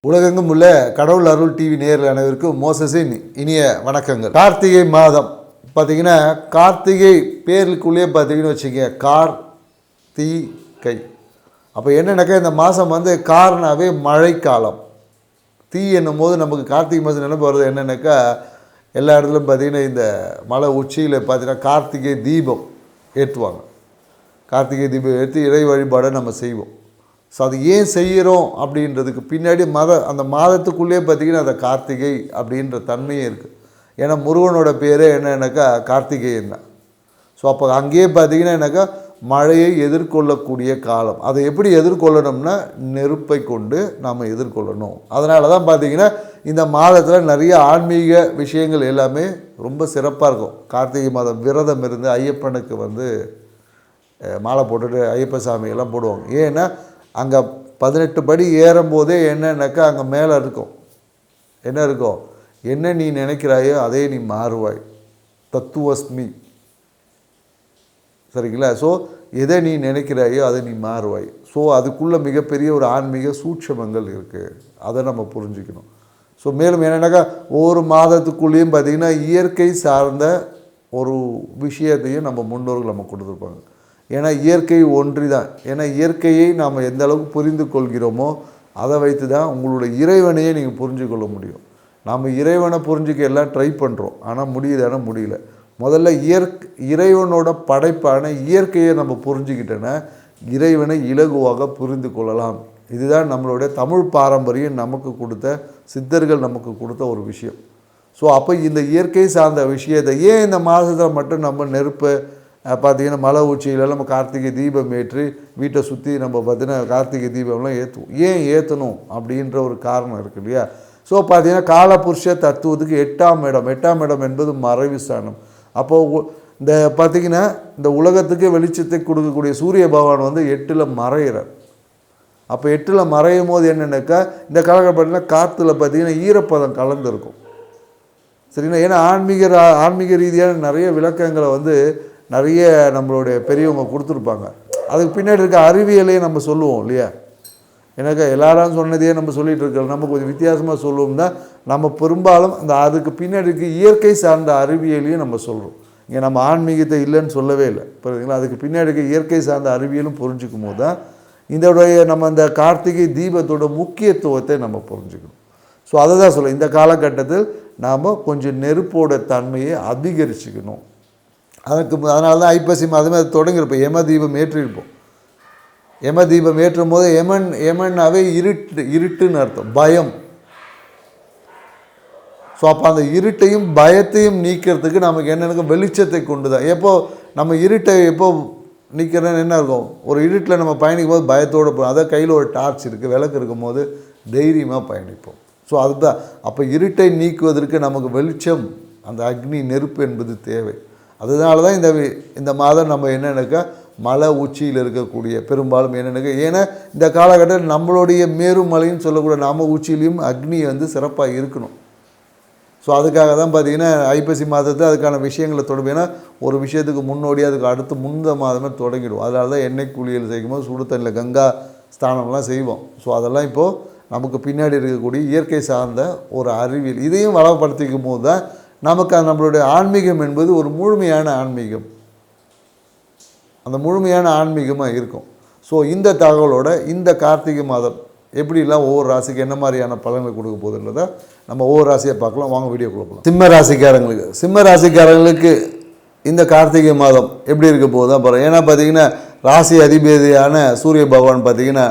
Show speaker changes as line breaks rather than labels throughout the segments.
உலகெங்கும் உள்ள கடவுள் அருள் டிவி நேயர்கள் அனைவருக்கும் மோசஸின் இனிய வணக்கங்கள். கார்த்திகை மாதம் பார்த்தீங்கன்னா, கார்த்திகை பேருக்குள்ளேயே பார்த்தீங்கன்னு வச்சுக்கோங்க, கார்த்திகை. அப்போ என்னென்னாக்கா, இந்த மாதம் கார்னாவே மழைக்காலம். தீ என்னும் போது நமக்கு கார்த்திகை மாதம் நினைப்பு வருது என்னென்னாக்கா, எல்லா இடத்துலையும் பார்த்திங்கன்னா இந்த மலை உச்சியில் பார்த்தீங்கன்னா கார்த்திகை தீபம் ஏற்றுவாங்க. கார்த்திகை தீபம் ஏற்றி இறை வழிபாடை நம்ம செய்வோம். ஸோ அது ஏன் செய்கிறோம் அப்படின்றதுக்கு பின்னாடி அந்த மாதத்துக்குள்ளே பார்த்திங்கன்னா அந்த கார்த்திகை அப்படின்ற தன்மையே இருக்குது. ஏன்னா முருகனோட பேரே என்னன்னாக்கா கார்த்திகேயன் தான். ஸோ அப்போ அங்கேயே பார்த்திங்கன்னா மழையை எதிர்கொள்ளக்கூடிய காலம். அதை எப்படி எதிர்கொள்ளணும்னா நெருப்பை கொண்டு நாம் எதிர்கொள்ளணும். அதனால தான் பார்த்திங்கன்னா இந்த மாதத்தில் நிறைய ஆன்மீக விஷயங்கள் எல்லாமே ரொம்ப சிறப்பாக இருக்கும். கார்த்திகை மாதம் விரதம் இருந்து ஐயப்பனுக்கு மாலை போட்டுட்டு ஐயப்ப சாமியெல்லாம் போடுவாங்க. ஏன்னா அங்கே 18 படி ஏறும்போதே என்னன்னாக்கா அங்கே மேலே இருக்கும், என்ன இருக்கும், என்ன நீ நினைக்கிறாயோ அதே நீ மாறுவாய், தத்துவஸ்மி, சரிங்களா? ஸோ எதை நீ நினைக்கிறாயோ அதை நீ மாறுவாய். ஸோ அதுக்குள்ளே மிகப்பெரிய ஒரு ஆன்மீக சூட்சமங்கள் இருக்குது, அதை நம்ம புரிஞ்சுக்கணும். ஸோ மேலும் என்னென்னாக்கா ஒவ்வொரு மாதத்துக்குள்ளேயும் பார்த்திங்கன்னா இயற்கை சார்ந்த ஒரு விஷயத்தையும் நம்ம முன்னோர்கள் நம்ம கொடுத்துருப்பாங்க. ஏன்னா இயற்கை ஒன்றி தான். ஏன்னா இயற்கையை நாம் எந்த அளவுக்கு புரிந்து கொள்கிறோமோ அதை வைத்து தான் உங்களுடைய இறைவனையே நீங்கள் புரிஞ்சு கொள்ள முடியும். நாம் இறைவனை புரிஞ்சுக்க எல்லாம் ட்ரை பண்ணுறோம், ஆனால் முடியல. முதல்ல இறைவனோட படைப்பான இயற்கையை நம்ம புரிஞ்சுக்கிட்டோன்னா இறைவனை இலகுவாக புரிந்து கொள்ளலாம். இதுதான் நம்மளுடைய தமிழ் பாரம்பரியம் நமக்கு கொடுத்த, சித்தர்கள் நமக்கு கொடுத்த ஒரு விஷயம். ஸோ அப்போ இந்த இயற்கை சார்ந்த விஷயத்தை ஏன் இந்த மாதத்தில் மட்டும் நம்ம நெருப்பை பார்த்திங்கன்னா மலை உச்சியிலலாம் நம்ம கார்த்திகை தீபம் ஏற்றி வீட்டை சுற்றி நம்ம பார்த்திங்கன்னா கார்த்திகை தீபம்லாம் ஏற்றுவோம். ஏன் ஏற்றணும் அப்படின்ற ஒரு காரணம் இருக்குது இல்லையா? ஸோ பார்த்திங்கன்னா காலபுருஷ தத்துவத்துக்கு 8ஆம் இடம் என்பது மறைவு ஸ்தானம். அப்போது இந்த பார்த்திங்கன்னா இந்த உலகத்துக்கு வெளிச்சத்தை கொடுக்கக்கூடிய சூரிய பகவான் 8ல் மறைகிறார். அப்போ 8ல் மறையும் போது என்னென்னாக்கா இந்த காலகட்டத்தில் காற்றுல பார்த்திங்கன்னா ஈரப்பதம் கலந்துருக்கும், சரிங்களா? ஏன்னா ஆன்மீக ரீதியான நிறைய விளக்கங்களை நிறைய நம்மளுடைய பெரியவங்க கொடுத்துருப்பாங்க. அதுக்கு பின்னாடி இருக்க அறிவியலையும் நம்ம சொல்லுவோம் இல்லையா? எனக்கு எல்லாரும் சொன்னதையே நம்ம சொல்லிகிட்டு இருக்கோம். நம்ம கொஞ்சம் வித்தியாசமாக சொல்லுவோம்னா நம்ம பெரும்பாலும் அதுக்கு பின்னாடி இருக்க இயற்கை சார்ந்த அறிவியலையும் நம்ம சொல்கிறோம். இங்கே நம்ம ஆன்மீகத்தை இல்லைன்னு சொல்லவே இல்லை, புரியுதுங்களா? அதுக்கு பின்னாடி இருக்க இயற்கை சார்ந்த அறிவியலும் புரிஞ்சுக்கும் போது தான் நம்ம இந்த கார்த்திகை தீபத்தோட முக்கியத்துவத்தை நம்ம புரிஞ்சுக்கணும். ஸோ அதை தான் சொல்ல, இந்த காலகட்டத்தில் நாம் கொஞ்சம் நெருப்போட தன்மையை அதிகரிச்சுக்கணும். அதனால தான் ஐப்பசி மாதமே அது தொடங்கியிருப்போம். யம தீபம் ஏற்றிருப்போம். யம தீபம் ஏற்றும் போது யமன்னாவே இருட்டுன்னு அர்த்தம், பயம். ஸோ அப்போ அந்த இருட்டையும் பயத்தையும் நீக்கிறதுக்கு நமக்கு என்னென்ன வெளிச்சத்தை கொண்டு தான். நம்ம இருட்டை நீக்கிறேன்னு என்ன இருக்கும், ஒரு இருட்டில் நம்ம பயணிக்கும் போது பயத்தோடு போகும். அதை கையில் ஒரு டார்ச் இருக்குது, விளக்கு இருக்கும் போது தைரியமாக பயணிப்போம். ஸோ அதுதான். அப்போ இருட்டை நீக்குவதற்கு நமக்கு வெளிச்சம், அந்த அக்னி நெருப்பு என்பது தேவை. அதனால தான் இந்த மாதம் நம்ம என்னென்னாக்கா மலை உச்சியில் இருக்கக்கூடிய பெரும்பாலும் என்னென்னாக்கா, ஏன்னா இந்த காலகட்டத்தில் நம்மளுடைய மேருமலைன்னு சொல்லக்கூடிய நாம உச்சியிலையும் அக்னி சிறப்பாக இருக்கணும். ஸோ அதுக்காக தான் பார்த்திங்கன்னா ஐப்பசி மாதத்தில் அதுக்கான விஷயங்களை தொடங்கும். ஏன்னா ஒரு விஷயத்துக்கு முன்னோடியாக அதுக்கு அடுத்து முந்த மாதமே தொடங்கிடுவோம். அதனால தான் எண்ணெய் குளியல் செய்யும்போது சுடு தண்ணியில் கங்கா ஸ்தானம்லாம் செய்வோம். ஸோ அதெல்லாம் இப்போது நமக்கு பின்னாடி இருக்கக்கூடிய இயற்கை சார்ந்த ஒரு அறிவியல், இதையும் வளப்படுத்திக்கும் போது தான் நமக்கு நம்மளுடைய ஆன்மீகம் என்பது ஒரு முழுமையான ஆன்மீகம், அந்த முழுமையான ஆன்மீகமாக இருக்கும். ஸோ இந்த தகவலோட இந்த கார்த்திகை மாதம் எப்படிலாம் ஒவ்வொரு ராசிக்கு என்ன மாதிரியான பலன்களை கொடுக்க போகுதுன்றதை நம்ம ஒவ்வொரு ராசியை பார்க்கலாம். வாங்க வீடியோக்குள்ள போகலாம். சிம்ம ராசிக்காரங்களுக்கு இந்த கார்த்திகை மாதம் எப்படி இருக்க போகுது தான் பாருங்கள். ஏன்னா பார்த்திங்கன்னா ராசி அதிபதியான சூரிய பகவான் பார்த்திங்கன்னா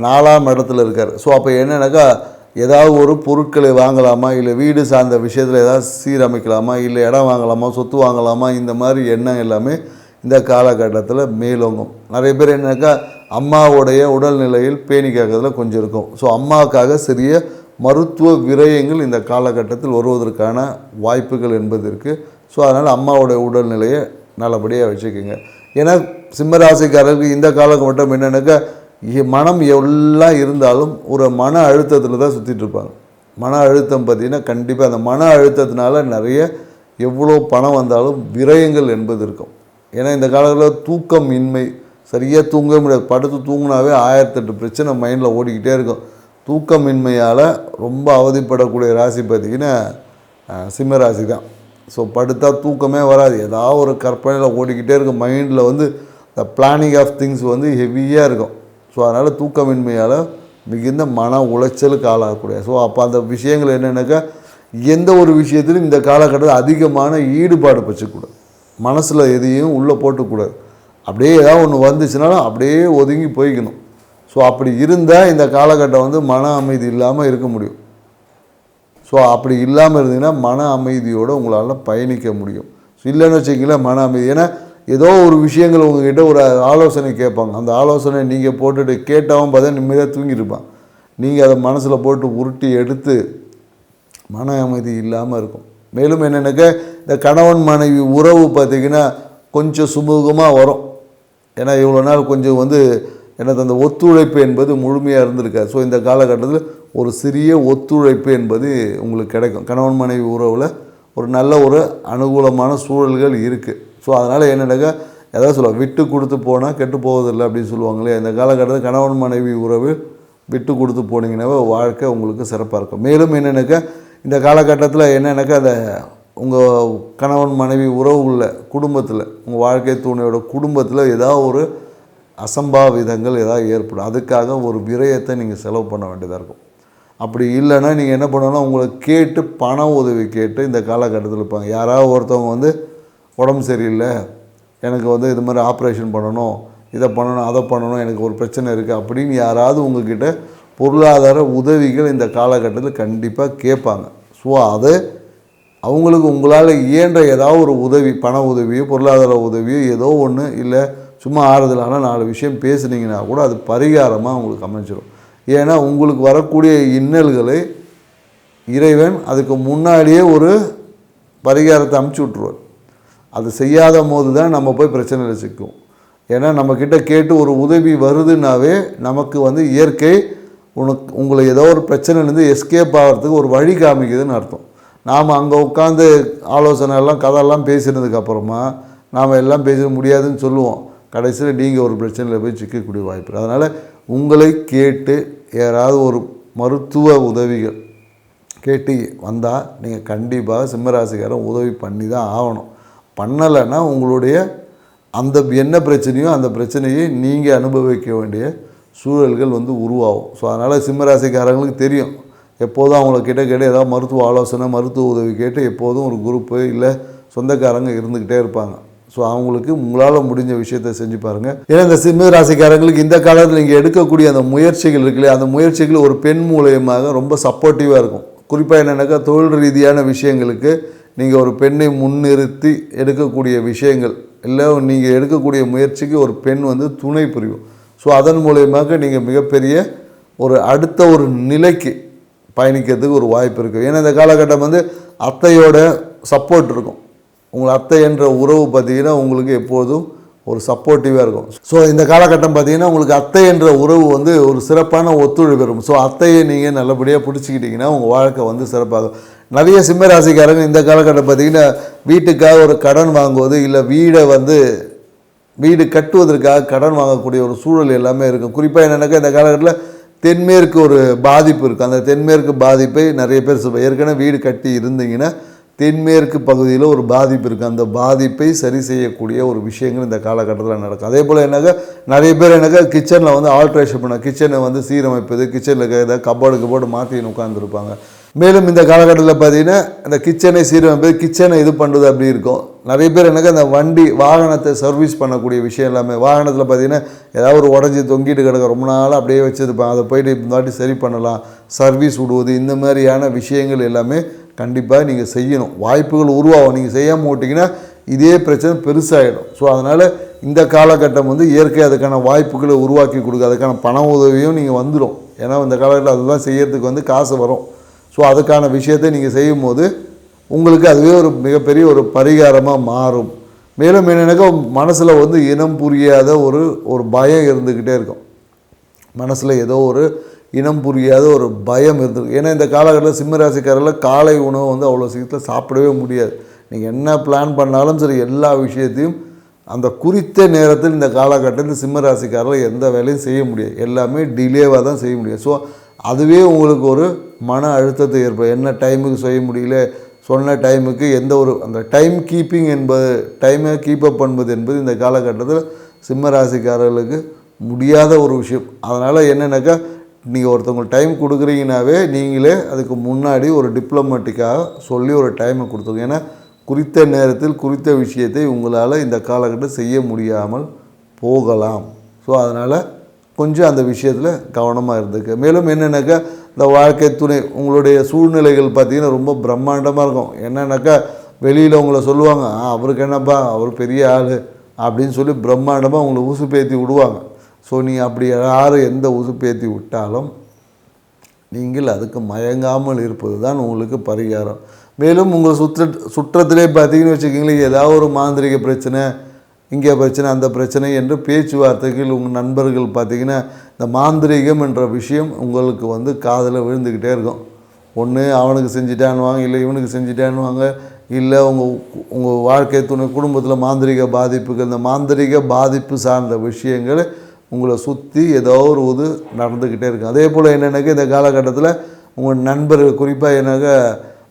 4ஆம் இடத்துல இருக்கார். ஸோ அப்போ என்னென்னாக்கா ஏதாவது ஒரு பொருட்களை வாங்கலாமா, இல்லை வீடு சார்ந்த விஷயத்தில் ஏதாவது சீரமைக்கலாமா, இல்லை இடம் வாங்கலாமா, சொத்து வாங்கலாமா, இந்த மாதிரி எண்ணம் எல்லாமே இந்த காலகட்டத்தில் மேலோங்கும். நிறைய பேர் என்னன்னாக்கா அம்மாவுடைய உடல்நிலையில் பேணி காக்கிறதுல கொஞ்சம் இருக்கும். ஸோ அம்மாவுக்காக சிறிய மருத்துவ விரயங்கள் இந்த காலகட்டத்தில் வருவதற்கான வாய்ப்புகள் என்பது இருக்குது. ஸோ அதனால் அம்மாவுடைய உடல்நிலையை நல்லபடியாக வச்சுக்கோங்க. ஏன்னா சிம்மராசிக்காரருக்கு இந்த காலகட்டம் என்னென்னாக்கா மனம் எல்லாம் இருந்தாலும் ஒரு மன அழுத்தத்தில் தான் சுற்றிட்டு இருப்பாங்க. மன அழுத்தம் பார்த்திங்கன்னா கண்டிப்பாக அந்த மன அழுத்தத்தினால நிறைய எவ்வளோ பணம் வந்தாலும் விரயங்கள் என்பது இருக்கும். ஏன்னா இந்த காலத்தில் தூக்கம் இன்மை, சரியாக தூங்க முடியாது. படுத்து தூங்கினாவே 1008 பிரச்சனை மைண்டில் ஓடிக்கிட்டே இருக்கும். தூக்கமின்மையால் ரொம்ப அவதிப்படக்கூடிய ராசி பார்த்திங்கன்னா சிம்ம ராசி தான். ஸோ படுத்தா தூக்கமே வராது, ஏதாவது ஒரு கற்பனையில் ஓடிக்கிட்டே இருக்கும், மைண்டில் வந்து த பிளானிங் ஆஃப் திங்ஸ் வந்து ஹெவியாக இருக்கும். ஸோ அதனால் தூக்கமின்மையால் மிகுந்த மன உளைச்சலுக்கு ஆளாகக்கூடிய. ஸோ அப்போ அந்த விஷயங்கள் என்னென்னாக்கா, எந்த ஒரு விஷயத்திலும் இந்த காலகட்டத்தில் அதிகமான ஈடுபாடு வச்சுக்கூடாது, மனசில் எதையும் உள்ளே போட்டுக்கூடாது. அப்படியே ஏதாவது ஒன்று வந்துச்சுனாலும் அப்படியே ஒதுங்கி போய்க்கணும். ஸோ அப்படி இருந்தால் இந்த காலகட்டம் வந்து மன அமைதி இல்லாமல் இருக்க முடியும். ஸோ அப்படி இல்லாமல் இருந்தீங்கன்னா மன அமைதியோடு உங்களால் பயணிக்க முடியும். ஸோ இல்லைன்னு வச்சுக்கிங்களேன் மன அமைதி, ஏன்னா ஏதோ ஒரு விஷயங்கள் உங்கள்கிட்ட ஒரு ஆலோசனை கேட்பாங்க, அந்த ஆலோசனை நீங்கள் போட்டுட்டு கேட்டவன் பார்த்தா நிம்மதியாக தூங்கியிருப்பான், நீங்கள் அதை மனசில் போட்டு உருட்டி எடுத்து மன அமைதி இல்லாமல் இருக்கும். மேலும் என்னென்னாக்கா, இந்த கணவன் மனைவி உறவு பார்த்திங்கன்னா கொஞ்சம் சுமூகமாக வரும். ஏன்னா இவ்வளோ நாள் கொஞ்சம் வந்து எனக்கு அந்த ஒத்துழைப்பு என்பது முழுமையாக இருந்திருக்காது. ஸோ இந்த காலகட்டத்தில் ஒரு சிறிய ஒத்துழைப்பு என்பது உங்களுக்கு கிடைக்கும். கணவன் மனைவி உறவில் ஒரு நல்ல ஒரு அனுகூலமான சூழல்கள் இருக்குது. ஸோ அதனால் என்னென்னாக்கா, எதாவது சொல்லுவாங்க, விட்டு கொடுத்து போனால் கெட்டு போவதில்லை அப்படின்னு சொல்லுவாங்களே. இந்த காலகட்டத்தில் கணவன் மனைவி உறவு விட்டு கொடுத்து போனீங்கன்னாவே வாழ்க்கை உங்களுக்கு சிறப்பாக இருக்கும். மேலும் என்னென்னாக்கா, இந்த காலகட்டத்தில் என்னென்னாக்கா, அந்த உங்கள் கணவன் மனைவி உறவு உள்ள குடும்பத்தில், உங்கள் வாழ்க்கை துணையோட குடும்பத்தில் ஏதாவது ஒரு அசம்பாவிதங்கள் ஏதாவது ஏற்படும், அதுக்காக ஒரு விரயத்தை நீங்கள் செலவு பண்ண வேண்டியதாக இருக்கும். அப்படி இல்லைன்னா நீங்கள் என்ன பண்ணணும்னா, உங்களை கேட்டு பண உதவி கேட்டு இந்த காலகட்டத்தில் இருப்பாங்க. யாராவது ஒருத்தவங்க வந்து உடம்பு சரியில்லை, எனக்கு வந்து இது மாதிரி ஆப்ரேஷன் பண்ணணும், இதை பண்ணணும், அதை பண்ணணும், எனக்கு ஒரு பிரச்சனை இருக்குது அப்படின்னு யாராவது உங்கள்கிட்ட பொருளாதார உதவிகள் இந்த காலகட்டத்தில் கண்டிப்பாக கேட்பாங்க. ஸோ அது அவங்களுக்கு உங்களால் இயன்ற ஏதாவது ஒரு உதவி, பண உதவியோ பொருளாதார உதவியோ ஏதோ ஒன்று, இல்லை சும்மா ஆறுதலான 4 விஷயம் பேசுனீங்கன்னா கூட அது பரிகாரமாக உங்களுக்கு அமைஞ்சிடும். ஏன்னா உங்களுக்கு வரக்கூடிய இன்னல்களை இறைவன் அதுக்கு முன்னாடியே ஒரு பரிகாரத்தை அமுச்சு விட்ருவார். அது செய்யாத போது தான் நம்ம போய் பிரச்சனையில் சிக்கும். ஏன்னா நம்மக்கிட்ட கேட்டு ஒரு உதவி வருதுன்னாவே நமக்கு வந்து இயற்கை உங்களை ஏதோ ஒரு பிரச்சனைலேருந்து எஸ்கேப் ஆகிறதுக்கு ஒரு வழி காமிக்குதுன்னு அர்த்தம். நாம் அங்கே உட்காந்து ஆலோசனை எல்லாம் கதையெல்லாம் பேசினதுக்கப்புறமா நாம் எல்லாம் பேச முடியாதுன்னு சொல்லுவோம், கடைசியில் நீங்கள் ஒரு பிரச்சனையில் போய் சிக்கக்கூடிய வாய்ப்பு. அதனால் உங்களை கேட்டு யாராவது ஒரு மருத்துவ உதவிகள் கேட்டு வந்தால் நீங்கள் கண்டிப்பாக சிம்மராசிக்காரன் உதவி பண்ணி தான் ஆகணும். பண்ணலைன்னா உங்களுடைய அந்த என்ன பிரச்சனையோ அந்த பிரச்சனையை நீங்கள் அனுபவிக்க வேண்டிய சூழல்கள் வந்து உருவாகும். ஸோ அதனால் சிம்மராசிக்காரங்களுக்கு தெரியும், எப்போதும் அவங்கள கிட்ட ஏதாவது மருத்துவ ஆலோசனை மருத்துவ உதவி கேட்டு எப்போதும் ஒரு குரூப்பு இல்லை சொந்தக்காரங்க இருந்துக்கிட்டே இருப்பாங்க. ஸோ அவங்களுக்கு உங்களால் முடிஞ்ச விஷயத்தை செஞ்சு பாருங்கள். ஏன்னா இந்த சிம்ம ராசிக்காரங்களுக்கு இந்த காலத்தில் நீங்கள் எடுக்கக்கூடிய அந்த முயற்சிகள் இருக்குல்லையே, அந்த முயற்சிகள் ஒரு பெண் மூலயமாக ரொம்ப சப்போர்ட்டிவாக இருக்கும். குறிப்பாக என்னென்னாக்கா, தொழில் ரீதியான விஷயங்களுக்கு நீங்கள் ஒரு பெண்ணை முன்னிறுத்தி எடுக்கக்கூடிய விஷயங்கள் இல்லை, நீங்கள் எடுக்கக்கூடிய முயற்சிக்கு ஒரு பெண் வந்து துணை புரியும். ஸோ அதன் மூலயமாக நீங்கள் மிகப்பெரிய ஒரு அடுத்த ஒரு நிலைக்கு பயணிக்கிறதுக்கு ஒரு வாய்ப்பு இருக்குது. ஏன்னா இந்த காலகட்டம் வந்து அத்தையோட சப்போர்ட் இருக்கும். உங்கள் அத்தை என்ற உறவு பார்த்திங்கன்னா உங்களுக்கு எப்போதும் ஒரு சப்போர்ட்டிவாக இருக்கும். ஸோ இந்த காலகட்டம் பார்த்திங்கன்னா உங்களுக்கு அத்தை என்ற உறவு வந்து ஒரு சிறப்பான ஒத்துழைப்பு இருக்கும். ஸோ அத்தையை நீங்கள் நல்லபடியாக பிடிச்சிக்கிட்டிங்கன்னா உங்கள் வாழ்க்கை வந்து சிறப்பாகும். நிறைய சிம்மராசிக்காரங்க இந்த காலகட்டம் பார்த்திங்கன்னா வீட்டுக்காக ஒரு கடன் வாங்குவது, இல்லை வீடு கட்டுவதற்காக கடன் வாங்கக்கூடிய ஒரு சூழல் எல்லாமே இருக்கும். குறிப்பாக என்னென்னாக்கா, இந்த காலகட்டத்தில் தென்மேற்கு ஒரு பாதிப்பு இருக்குது. அந்த தென்மேற்கு பாதிப்பை நிறைய பேர் ஏற்கனவே வீடு கட்டி இருந்தீங்கன்னா தென்மேற்கு பகுதியில் ஒரு பாதிப்பு இருக்குது. அந்த பாதிப்பை சரி செய்யக்கூடிய ஒரு விஷயங்கள் இந்த காலகட்டத்தில் நடக்கும். அதே போல் நிறைய பேர் கிச்சனில் வந்து ஆல்ட்ரேஷன் பண்ண, கிச்சனை வந்து சீரமைப்பது, கிச்சனில் ஏதாவது கபோர்டு மாற்றின்னு உட்காந்துருப்பாங்க. மேலும் இந்த காலகட்டத்தில் பார்த்திங்கன்னா இந்த கிச்சனை சீரமைப்பது, கிச்சனை இது பண்ணுறது அப்படி இருக்கும். நிறைய பேர் அந்த வாகனத்தை சர்வீஸ் பண்ணக்கூடிய விஷயம் எல்லாமே, வாகனத்தில் பார்த்திங்கன்னா ஏதாவது ஒரு உடஞ்சி தொங்கிட்டு கிடக்க ரொம்ப நாள் அப்படியே வச்சுருப்பாங்க, அதை போய்ட்டு இந்த வாட்டி சரி பண்ணலாம், சர்வீஸ் விடுவது, இந்த மாதிரியான விஷயங்கள் எல்லாமே கண்டிப்பாக நீங்கள் செய்யணும். வாய்ப்புகள் உருவாகும். நீங்கள் செய்யாமல் விட்டிங்கன்னா இதே பிரச்சனை பெருசாகிடும். ஸோ அதனால் இந்த காலகட்டம் வந்து இயற்கை அதுக்கான வாய்ப்புகளை உருவாக்கி கொடுக்க, அதுக்கான பண உதவியும் நீங்கள் வந்துடும். ஏன்னா இந்த காலகட்டத்தில் அதெல்லாம் செய்யறதுக்கு வந்து காசு வரும். ஸோ அதுக்கான விஷயத்தை நீங்கள் செய்யும் போது உங்களுக்கு அதுவே ஒரு மிகப்பெரிய ஒரு பரிகாரமாக மாறும். மேலும் என்னென்னாக்கா, மனசில் வந்து இனம் புரியாத ஒரு பயம் இருந்துக்கிட்டே இருக்கும். மனசில் ஏதோ ஒரு இனம் புரியாத ஒரு பயம் இருந்திருக்கு. ஏன்னா இந்த காலகட்டத்தில் சிம்மராசிக்காரில் காலை உணவு வந்து அவ்வளோ சீக்கிரத்தில் சாப்பிடவே முடியாது. நீங்கள் என்ன பிளான் பண்ணாலும் சரி, எல்லா விஷயத்தையும் அந்த குறித்த நேரத்தில் இந்த காலகட்டத்தில் சிம்மராசிக்காரில் எந்த வேலையும் செய்ய முடியாது. எல்லாமே டிலேவாக தான் செய்ய முடியும். ஸோ அதுவே உங்களுக்கு ஒரு மன அழுத்தத்தை ஏற்படும். என்ன டைமுக்கு செய்ய முடியல, சொன்ன டைமுக்கு எந்த ஒரு அந்த டைம் கீப்பிங் என்பது, டைமை கீப்பப் பண்ணுவது என்பது இந்த காலகட்டத்தில் சிம்ம ராசிக்காரர்களுக்கு முடியாத ஒரு விஷயம். அதனால் என்னென்னாக்கா, நீங்கள் ஒருத்தவங்களுக்கு டைம் கொடுக்குறீங்கனாவே நீங்களே அதுக்கு முன்னாடி ஒரு டிப்ளமேட்டிக்காக சொல்லி ஒரு டைமை கொடுத்துருங்க. ஏன்னா குறித்த நேரத்தில் குறித்த விஷயத்தை உங்களால் இந்த காலகட்டம் செய்ய முடியாமல் போகலாம். ஸோ அதனால் கொஞ்சம் அந்த விஷயத்தில் கவனமாக இருந்துக்க. மேலும் என்னென்னாக்கா, இந்த வாழ்க்கை துணை உங்களுடைய சூழ்நிலைகள் பார்த்திங்கன்னா ரொம்ப பிரம்மாண்டமாக இருக்கும். என்னென்னாக்கா, வெளியில் உங்களை சொல்லுவாங்க, அவருக்கு என்னப்பா அவர் பெரிய ஆள் அப்படின்னு சொல்லி பிரம்மாண்டமாக உங்களை உசுப்பேற்றி விடுவாங்க. ஸோ நீங்கள் அப்படி யார் எந்த உசுப்பேற்றி விட்டாலும் நீங்கள் அதுக்கு மயங்காமல் இருப்பது தான் உங்களுக்கு பரிகாரம். மேலும் உங்கள் சுற்றத்திலே பார்த்தீங்கன்னு வச்சுக்கிங்களேன், ஏதாவது ஒரு மாந்திரிக பிரச்சனை, இங்கே பிரச்சனை, அந்த பிரச்சனை என்று பேச்சுவார்த்தைகள் உங்கள் நண்பர்கள் பார்த்திங்கன்னா, இந்த மாந்திரிகம் என்ற விஷயம் உங்களுக்கு வந்து காதில் விழுந்துக்கிட்டே இருக்கும். ஒன்று அவனுக்கு செஞ்சிட்டான்னுவாங்க, இல்லை இவனுக்கு செஞ்சிட்டான்னுவாங்க, இல்லை உங்கள் வாழ்க்கை துணை குடும்பத்தில் மாந்திரிக பாதிப்புகள், இந்த மாந்திரிக பாதிப்பு சார்ந்த விஷயங்கள் உங்களை சுற்றி ஏதோ ஒரு இது நடந்துக்கிட்டே இருக்கும். அதே போல் என்னென்னாக்கா, இந்த காலகட்டத்தில் உங்கள் நண்பர்கள், குறிப்பாக என்னக்கா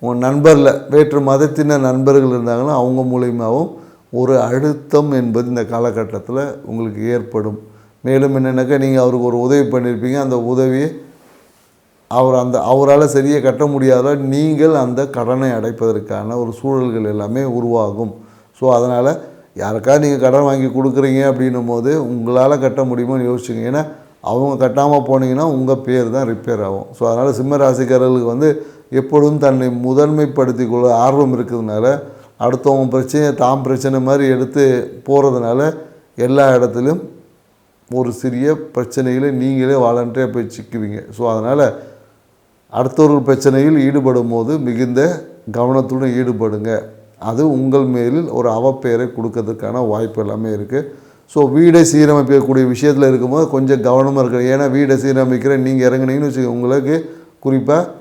உங்கள் நண்பரில் வேற்று மதத்தின நண்பர்கள் இருந்தாங்கன்னா அவங்க மூலியமாகவும் ஒரு அழுத்தம் என்பது இந்த காலகட்டத்தில் உங்களுக்கு ஏற்படும். மேலும் என்னென்னாக்கா, நீங்கள் அவருக்கு ஒரு உதவி பண்ணியிருப்பீங்க, அந்த உதவியை அவரால் சரியாக கட்ட முடியாத நீங்கள் அந்த கடனை அடைப்பதற்கான ஒரு சூழல்கள் எல்லாமே உருவாகும். ஸோ அதனால் யாருக்காவது நீங்கள் கடன் வாங்கி கொடுக்குறீங்க அப்படின்னும் போது உங்களால் கட்ட முடியுமோன்னு யோசிச்சுங்க. ஏன்னா அவங்க கட்டாமல் போனீங்கன்னா உங்கள் பேர் தான் ரிப்பேர் ஆகும். ஸோ அதனால் சிம்ம ராசிக்காரர்களுக்கு வந்து எப்பொழுதும் தன்னை முதன்மைப்படுத்தி கொள்ள ஆர்வம் இருக்கிறதுனால, அடுத்தவங்க பிரச்சனையை தாம் பிரச்சனை மாதிரி எடுத்து போகிறதுனால எல்லா இடத்துலையும் ஒரு சிறிய பிரச்சனைகளை நீங்களே வாலண்டரியாக போய் சிக்குவீங்க. ஸோ அதனால் அடுத்தவர்கள் பிரச்சனையில் ஈடுபடும் போது மிகுந்த கவனத்துடன் ஈடுபடுங்க. அது உங்கள் மேலில் ஒரு அவப்பெயரை கொடுக்கறதுக்கான வாய்ப்பு எல்லாமே இருக்குது. ஸோ வீடை சீரமைக்கக்கூடிய விஷயத்தில் இருக்கும்போது கொஞ்சம் கவனமாக இருக்குது. ஏன்னா வீடை சீரமைக்கிற நீங்கள் இறங்குனீங்கன்னு வச்சுக்கோங்க, உங்களுக்கு குறிப்பாக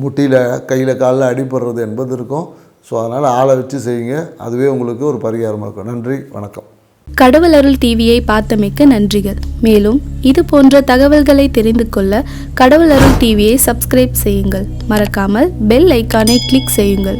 முட்டியில் கையில் காலில் அடிபடுறது என்பது இருக்கும். ஸோ அதனால் ஆளை வச்சு செய்யுங்க, அதுவே உங்களுக்கு ஒரு பரிகாரமாக இருக்கும். நன்றி, வணக்கம்.
கடவுள் அருள் டிவியை பார்த்தமைக்கு நன்றிகள். மேலும் இது போன்ற தகவல்களை தெரிந்து கொள்ள கடவுள் அருள் டிவியை சப்ஸ்கிரைப் செய்யுங்கள். மறக்காமல் பெல் ஐக்கானை கிளிக் செய்யுங்கள்.